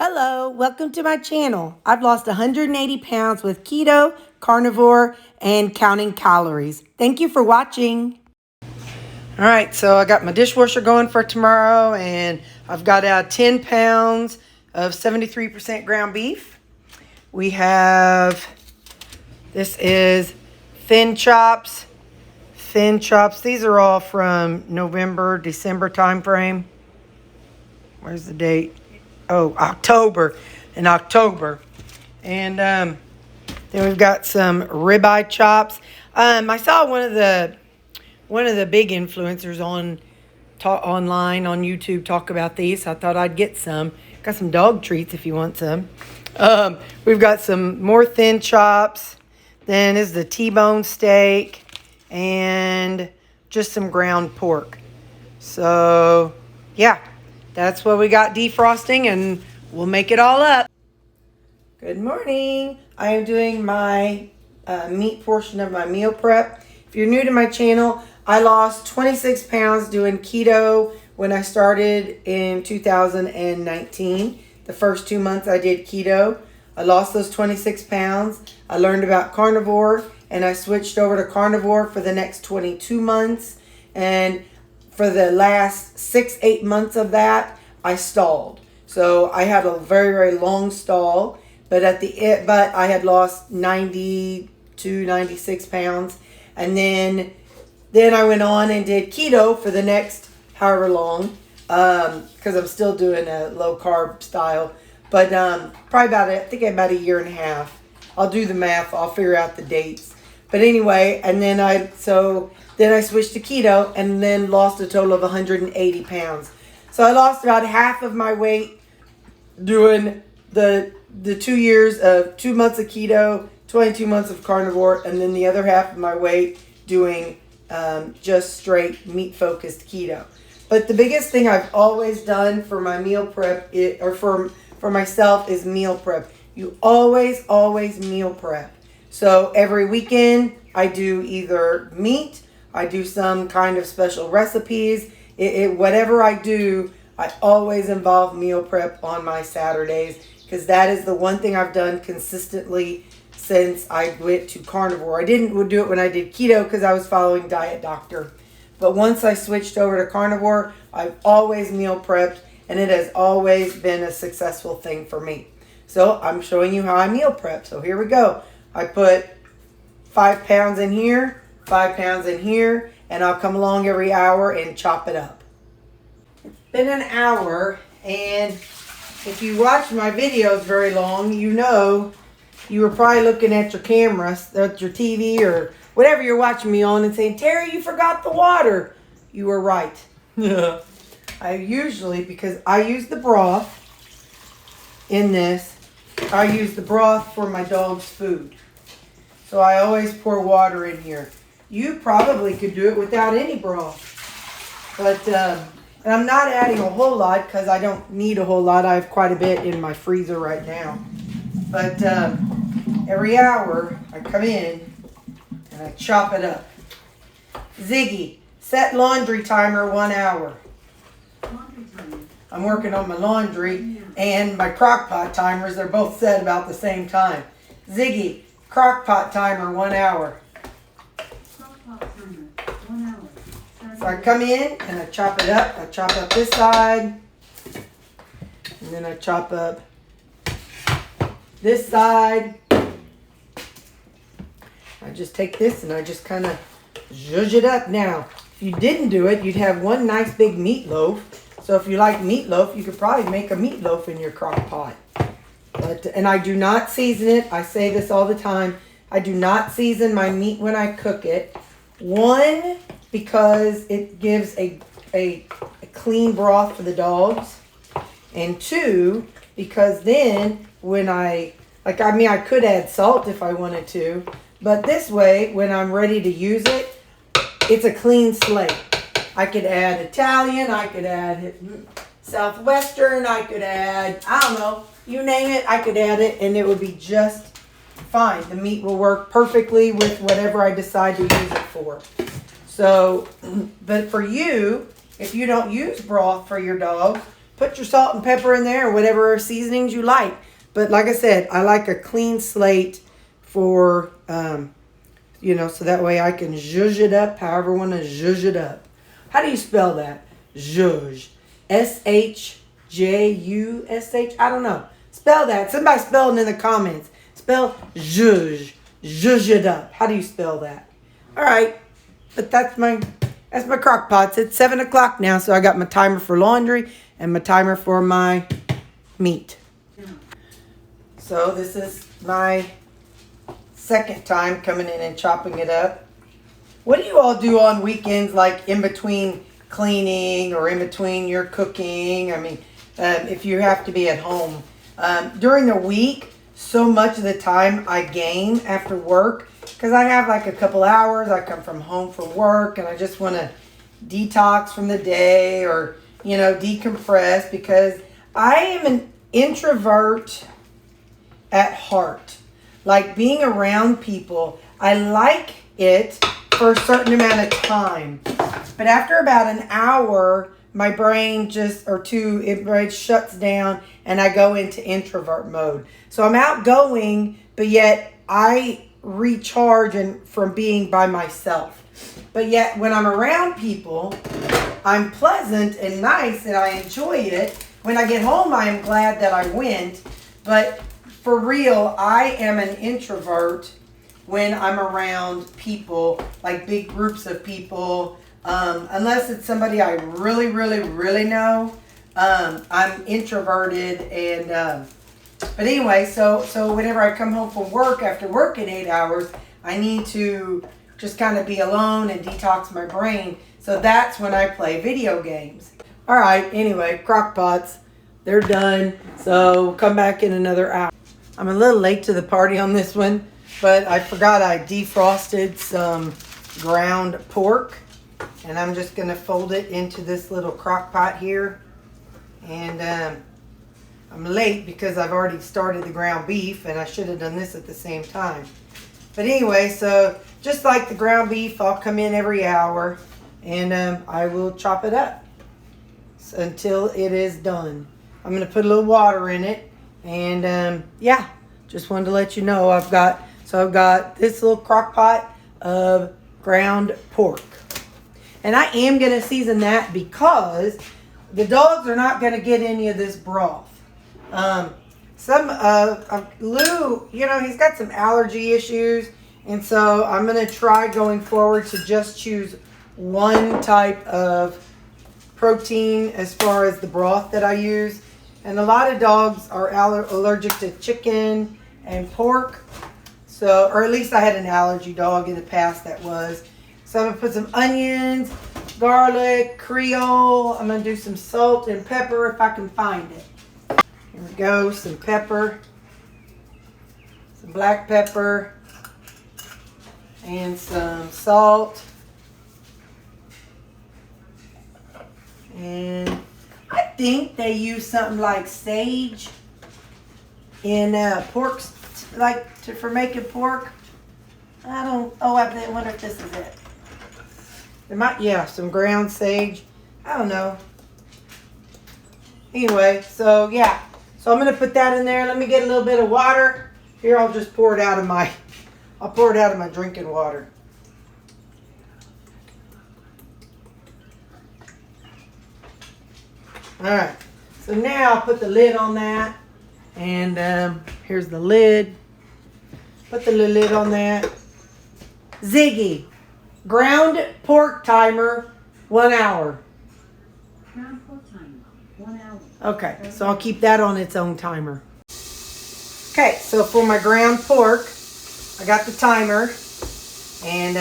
Hello, welcome to my channel. I've lost 180 pounds with keto, carnivore, and counting calories. Thank you for watching. All right, so I got my dishwasher going for tomorrow, and I've got 10 pounds of 73% ground beef. We have, this is thin chops. Thin chops, these are all from November, December time frame. Where's the date? Oh, October. In October. And then we've got some ribeye chops. I saw one of the big influencers online on YouTube talk about these. So I thought I'd get some. Got some dog treats if you want some. We've got some more thin chops. Then is the T-bone steak and just some ground pork. So yeah. That's what we got defrosting, and we'll make it all up. Good morning. I am doing my meat portion of my meal prep. If you're new to my channel, I lost 26 pounds doing keto when I started in 2019. The first 2 months I did keto. I lost those 26 pounds. I learned about carnivore, and I switched over to carnivore for the next 22 months. And for the last 6-8 months of that, I stalled. So I had a very, very long stall, but I had lost 92, 96 pounds. And then I went on and did keto for the next however long, because I'm still doing a low carb style. But probably about a year and a half. I'll do the math. I'll figure out the dates. But anyway, and then I switched to keto and then lost a total of 180 pounds. So I lost about half of my weight doing the 2 months of keto, 22 months of carnivore, and then the other half of my weight doing just straight meat-focused keto. But the biggest thing I've always done for my meal prep, for myself, is meal prep. You always meal prep. So every weekend I do either meat, I do some kind of special recipes. Whatever I do, I always involve meal prep on my Saturdays, because that is the one thing I've done consistently since I went to carnivore. I didn't do it when I did keto because I was following Diet Doctor. But once I switched over to carnivore, I've always meal prepped, and it has always been a successful thing for me. So I'm showing you how I meal prep. So here we go. I put 5 pounds in here, 5 pounds in here, and I'll come along every hour and chop it up. It's been an hour, and if you watch my videos very long, you know you were probably looking at your camera, at your TV, or whatever you're watching me on, and saying, "Terry, you forgot the water." You were right. Because I use the broth in this, I use the broth for my dog's food. So I always pour water in here. You probably could do it without any broth. But, and I'm not adding a whole lot because I don't need a whole lot. I have quite a bit in my freezer right now. But every hour I come in and I chop it up. Ziggy, set laundry timer 1 hour. I'm working on my laundry and my crock pot timers. They're both set about the same time. Ziggy, crock pot timer 1 hour. So I come in and I chop it up. I chop up this side. And then I chop up this side. I just take this and I just kind of zhuzh it up. Now, if you didn't do it, you'd have one nice big meatloaf. So if you like meatloaf, you could probably make a meatloaf in your crock pot. And I do not season it. I say this all the time. I do not season my meat when I cook it. 1, because it gives a clean broth for the dogs. And 2, because then when I could add salt if I wanted to. But this way, when I'm ready to use it, it's a clean slate. I could add Italian, I could add Southwestern, I could add, I don't know, you name it, I could add it, and it would be just fine. The meat will work perfectly with whatever I decide to use it for. So, but for you, if you don't use broth for your dog, put your salt and pepper in there or whatever seasonings you like. But like I said, I like a clean slate for, you know, so that way I can zhuzh it up however I want to zhuzh it up. How do you spell that? Zhuzh. S-H-J-U-S-H? I don't know. Spell that. Somebody spell it in the comments. Spell zhuzh. Zhuzh it up. How do you spell that? All right. But that's my crock pots. It's 7 o'clock now, so I got my timer for laundry and my timer for my meat. So this is my second time coming in and chopping it up. What do you all do on weekends, like in between cleaning or in between your cooking? I mean, if you have to be at home. During the week, so much of the time I game after work because I have like a couple hours. I come from home from work and I just want to detox from the day or, you know, decompress because I am an introvert at heart. Like being around people, I like it for a certain amount of time. But after about an hour, my brain it shuts down and I go into introvert mode. So I'm outgoing, but yet I recharge from being by myself. But yet when I'm around people, I'm pleasant and nice and I enjoy it. When I get home, I am glad that I went. But for real, I am an introvert when I'm around people, like big groups of people. Unless it's somebody I really, really, really know, I'm introverted. And but anyway, so whenever I come home from work after working 8 hours, I need to just kind of be alone and detox my brain. So that's when I play video games. All right. Anyway, crock pots, they're done. So we'll come back in another hour. I'm a little late to the party on this one, but I forgot I defrosted some ground pork. And I'm just going to fold it into this little crock pot here. And I'm late because I've already started the ground beef and I should have done this at the same time. But anyway, so just like the ground beef, I'll come in every hour and I will chop it up until it is done. I'm going to put a little water in it. And yeah, just wanted to let you know I've got this little crock pot of ground pork. And I am going to season that because the dogs are not going to get any of this broth. Lou, you know, he's got some allergy issues. And so I'm going to try going forward to just choose one type of protein as far as the broth that I use. And a lot of dogs are allergic to chicken and pork. So, or at least I had an allergy dog in the past that was. So I'm going to put some onions, garlic, Creole. I'm going to do some salt and pepper if I can find it. Here we go, some pepper, some black pepper, and some salt. And I think they use something like sage in pork, for making pork. I wonder if this is it. Some ground sage. I don't know. Anyway, so yeah. So I'm going to put that in there. Let me get a little bit of water. Here, I'll just pour it out of my drinking water. All right. So now I'll put the lid on that. And here's the lid. Put the lid on that. Ziggy. Ground pork timer, 1 hour. Ground pork timer, 1 hour. Okay, so I'll keep that on its own timer. Okay, so for my ground pork, I got the timer. And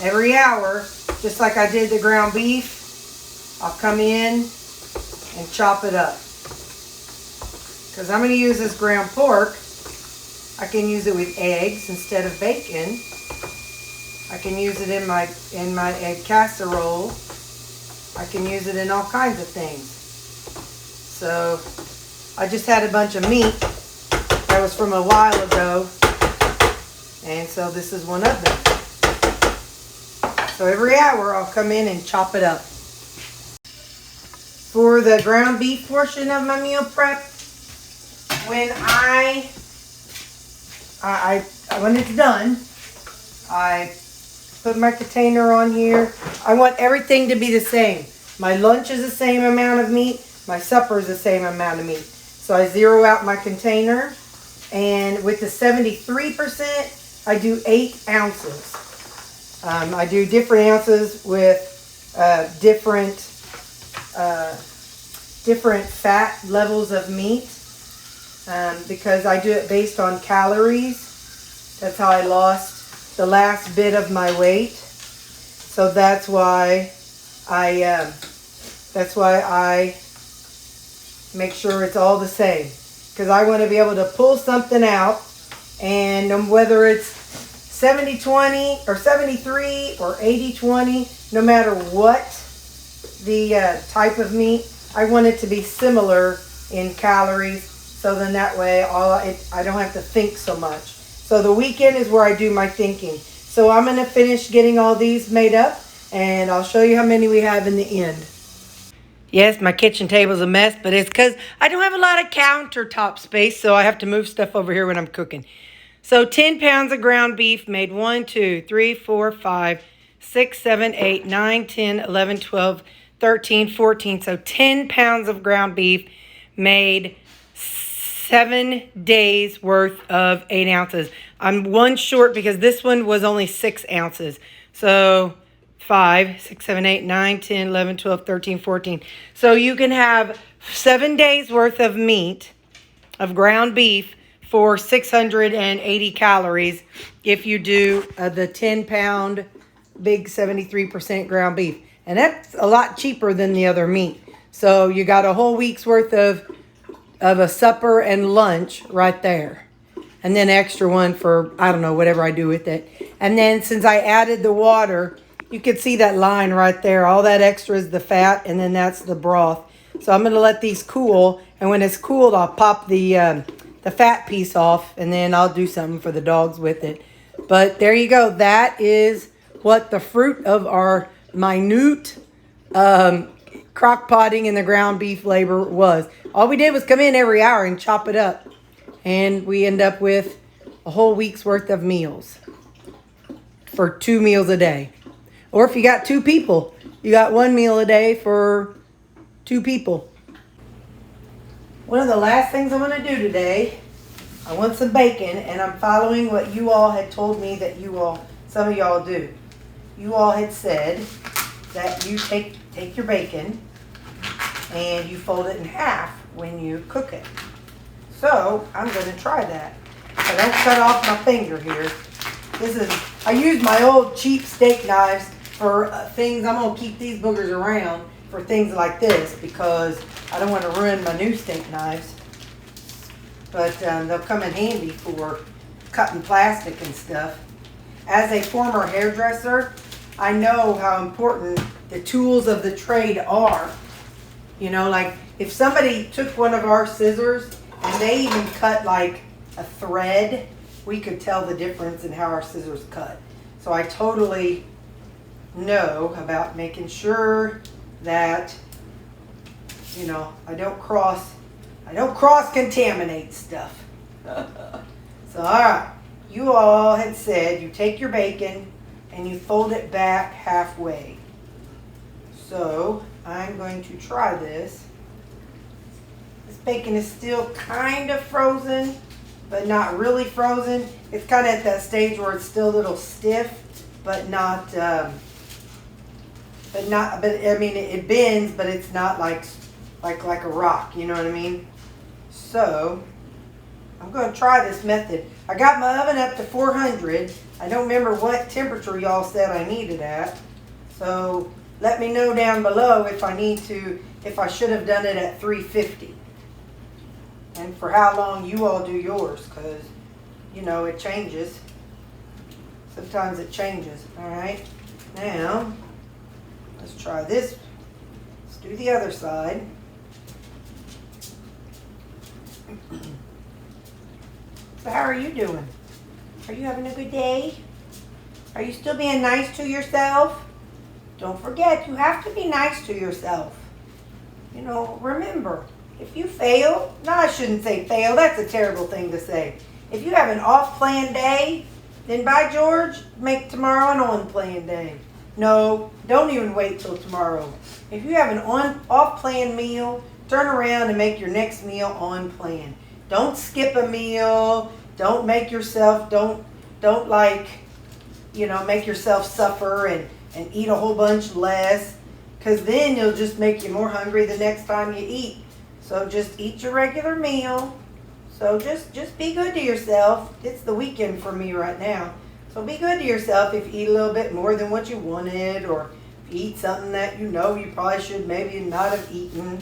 every hour, just like I did the ground beef, I'll come in and chop it up. Because I'm going to use this ground pork. I can use it with eggs instead of bacon. I can use it in my egg casserole. I can use it in all kinds of things. So I just had a bunch of meat that was from a while ago. And so this is one of them. So every hour I'll come in and chop it up. for the ground beef portion of my meal prep, when when it's done, I put my container on here. I want everything to be the same. My lunch is the same amount of meat. My supper is the same amount of meat. So I zero out my container. And with the 73%, I do 8 ounces. I do different ounces with different fat levels of meat because I do it based on calories. That's how I lost the last bit of my weight. So that's why I make sure it's all the same, because I want to be able to pull something out, and whether it's 70-20 or 73 or 80-20, no matter what the type of meat, I want it to be similar in calories, so then that way I don't have to think so much. So the weekend is where I do my thinking. So I'm going to finish getting all these made up, and I'll show you how many we have in the end. Yes, my kitchen table's a mess, but it's because I don't have a lot of countertop space, so I have to move stuff over here when I'm cooking. So 10 pounds of ground beef made 1, 2, 3, 4, 5, 6, 7, 8, 9, 10, 11, 12, 13, 14. So 10 pounds of ground beef made 7 days worth of 8 ounces. I'm one short because this one was only 6 ounces. So 5, 6, 7, 8, 9, 10, 11, 12, 13, 14. So you can have 7 days worth of meat, of ground beef, for 680 calories if you do the 10-pound big 73% ground beef. And that's a lot cheaper than the other meat. So you got a whole week's worth of a supper and lunch right there. And then extra one for, I don't know, whatever I do with it. And then since I added the water, you can see that line right there. All that extra is the fat, and then that's the broth. So I'm going to let these cool, and when it's cooled, I'll pop the fat piece off, and then I'll do something for the dogs with it. But there you go. That is what the fruit of our minute crock potting in the ground beef labor was. All we did was come in every hour and chop it up, and we end up with a whole week's worth of meals for 2 meals a day. Or if you got 2 people, you got 1 meal a day for 2 people. One of the last things I'm going to do today, I want some bacon, and I'm following what you all had told me that some of y'all do. You all had said that you take your bacon and you fold it in half when you cook it. So I'm going to try that. I don't cut off my finger here. I use my old cheap steak knives for things. I'm going to keep these boogers around for things like this because I don't want to ruin my new steak knives. But they'll come in handy for cutting plastic and stuff. As a former hairdresser, I know how important the tools of the trade are. You know, like if somebody took one of our scissors and they even cut like a thread, we could tell the difference in how our scissors cut. So I totally know about making sure that, you know, I don't cross contaminate stuff. So all right, you all had said you take your bacon and you fold it back halfway. So I'm going to try this. This bacon is still kind of frozen, but not really frozen. It's kind of at that stage where it's still a little stiff, but I mean, it bends, but it's not like a rock, you know what I mean? So I'm going to try this method. I got my oven up to 400. I don't remember what temperature y'all said I needed at. So let me know down below if I should have done it at 350. And for how long you all do yours, because, you know, it changes. Sometimes it changes. All right. Now, let's try this. Let's do the other side. So how are you doing? Are you having a good day? Are you still being nice to yourself? Don't forget, you have to be nice to yourself. you know, remember, if you fail, no, I shouldn't say fail. That's a terrible thing to say. If you have an off-plan day, then by George, make tomorrow an on-plan day. No, don't even wait till tomorrow. If you have an off-plan meal, turn around and make your next meal on plan. Don't skip a meal. Don't make yourself, don't like, you know, make yourself suffer and eat a whole bunch less. Because then you'll just make you more hungry the next time you eat. So just eat your regular meal. So just be good to yourself. It's the weekend for me right now. So be good to yourself if you eat a little bit more than what you wanted, or if you eat something that you know you probably should maybe not have eaten.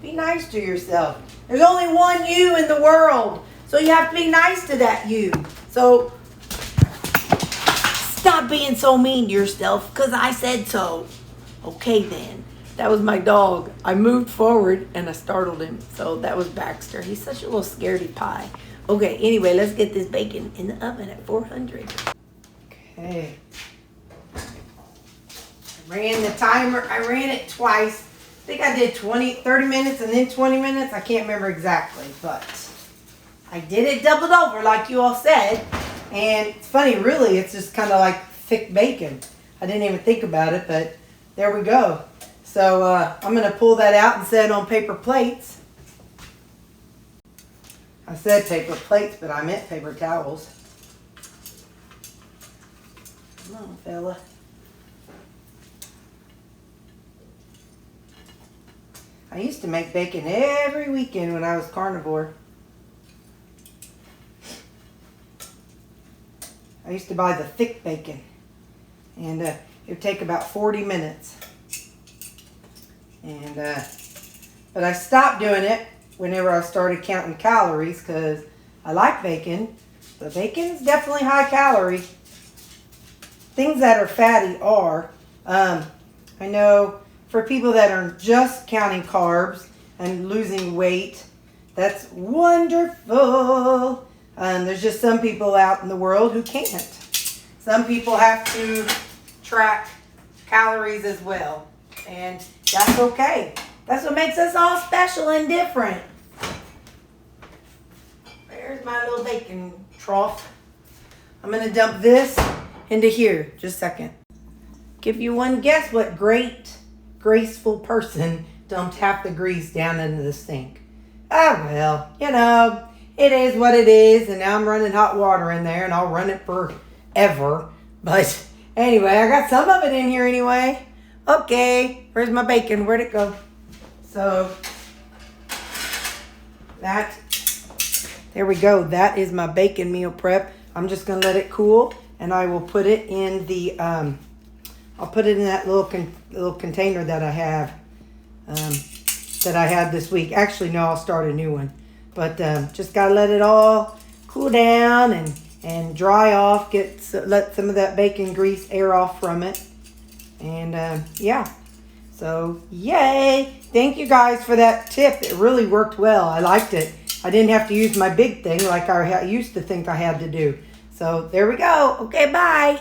Be nice to yourself. There's only one you in the world. So you have to be nice to that you. So stop being so mean to yourself because I said so. Okay then. That was my dog. I moved forward and I startled him. So that was Baxter. He's such a little scaredy pie. Okay, anyway, let's get this bacon in the oven at 400. Okay. I ran the timer. I ran it twice. I think I did 30 minutes and then 20 minutes. I can't remember exactly, but I did it doubled over like you all said. And it's funny, really, it's just kind of like thick bacon. I didn't even think about it, but there we go. So I'm going to pull that out and set it on paper plates. I said paper plates, but I meant paper towels. Come on, fella. I used to make bacon every weekend when I was carnivore. I used to buy the thick bacon. And it would take about 40 minutes. And but I stopped doing it whenever I started counting calories because I like bacon. But bacon's definitely high calorie. Things that are fatty are. I know for people that are just counting carbs and losing weight, that's wonderful. There's just some people out in the world who can't. Some people have to track calories as well. And that's okay. That's what makes us all special and different. There's my little bacon trough. I'm going to dump this into here. Just a second. Give you one guess what great, graceful person dumped half the grease down into the sink. Oh, well, you know, it is what it is. And now I'm running hot water in there and I'll run it forever. But anyway, I got some of it in here anyway. Okay, where's my bacon? Where'd it go? So, there we go. That is my bacon meal prep. I'm just going to let it cool, and I will put it in the, I'll put it in that little container that I have, that I had this week. Actually, no, I'll start a new one. But just got to let it all cool down and dry off. Let some of that bacon grease air off from it. And yeah, so yay. Thank you guys for that tip. It really worked well. I liked it. I didn't have to use my big thing like I used to think I had to do. So there we go. Okay, bye.